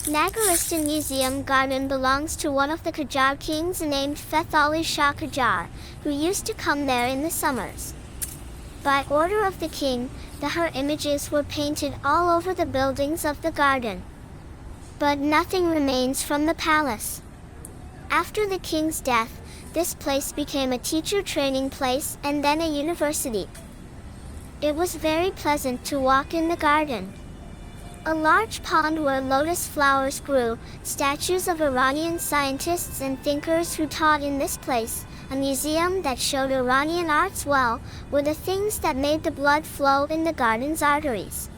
Nagaristan Museum Garden belongs to one of the Qajar kings named Fath Ali Shah Qajar, who used to come there in the summers. By order of the king, her images were painted all over the buildings of the garden. But nothing remains from the palace. After the king's death, this place became a teacher training place and then a university. It was very pleasant to walk in the garden. A large pond where lotus flowers grew, statues of Iranian scientists and thinkers who taught in this place, a museum that showed Iranian arts well, were the things that made the blood flow in the garden's arteries.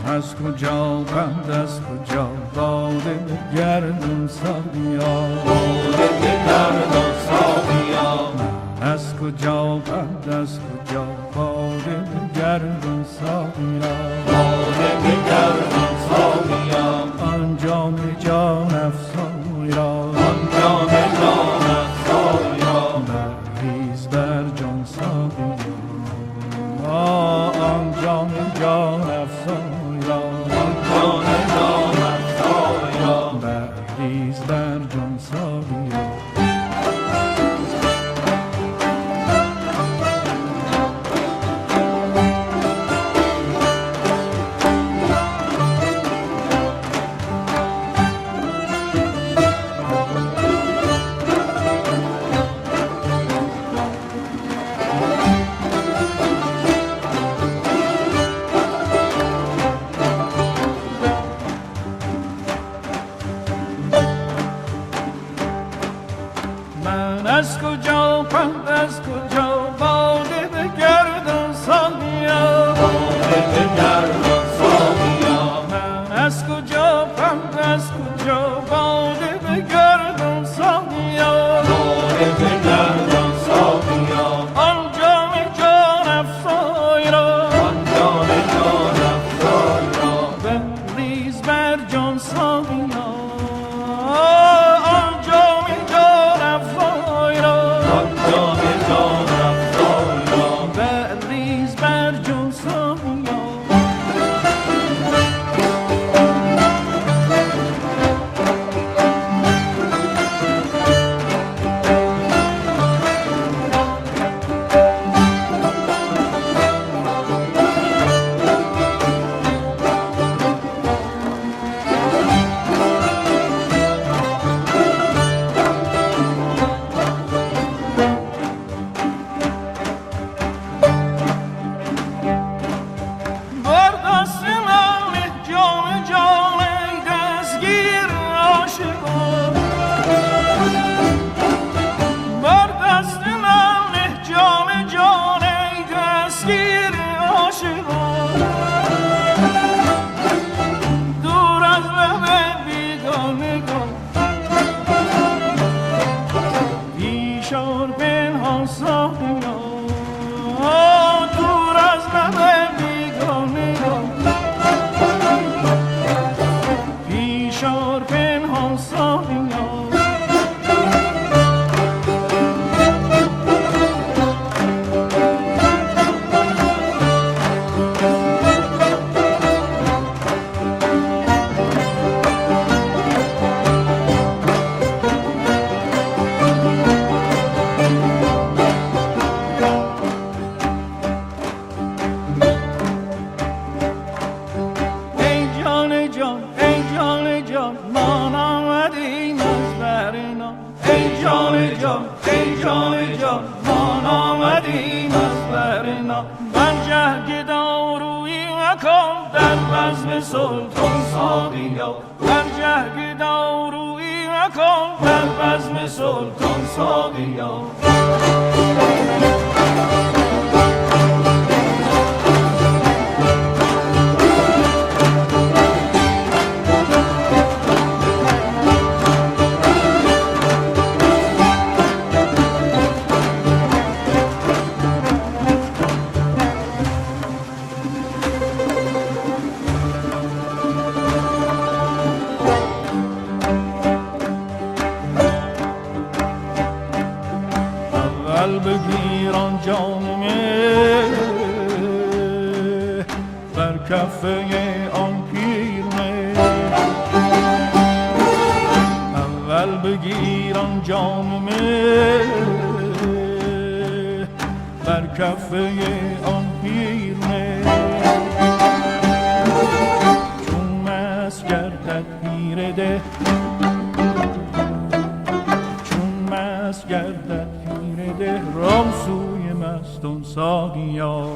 از کجا بند از کجا باده گردون ساقیا باده گردون ساقیا از کجا بند از کجا باده گردون ساقیا باده گردون ساقیا آن جام جان افزای را آن جام جان افزای را بریز بر جان ساقیا آن جام جان افزای بریز بر جان ساقیا از کجا پند از کجا باده بگردان ساقیا باده بگردان ساقیا من از کجا پند از کجا باده بگردان ساقیا باده بگردان ساقیا آن جام جان افزای را آن جام جان افزای را بریز بر جان ساقیا آشکار پنهان ساقیا سلطان ساقیا در جهگ دارویی مکن در بزم سلطان ساقیا بگیران جامه بر کفه آن پیرمه اول بگیران جامه بر کفه آن پیرمه چون مست گردد پیر ده چون مست گردد رام سوی مستان ساقیا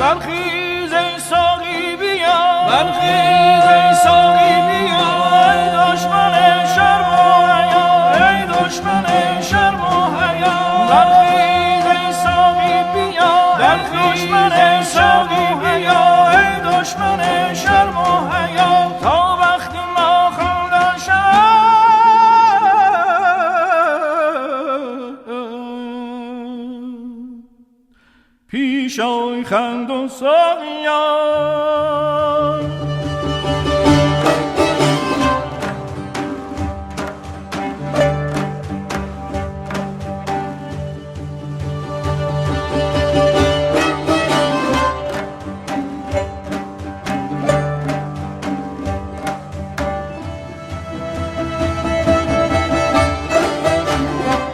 برخیز ای ساقی بیا برخیز ای ساقی بیا ای دشمن شرم و حیا ای دشمن شرم و حیا برخیز ای ساقی بیا برخیز ای ساقی بیا ای دشمن شرم و حیا تا وقتی ما خواندن شد پیش آی خندون ساقیا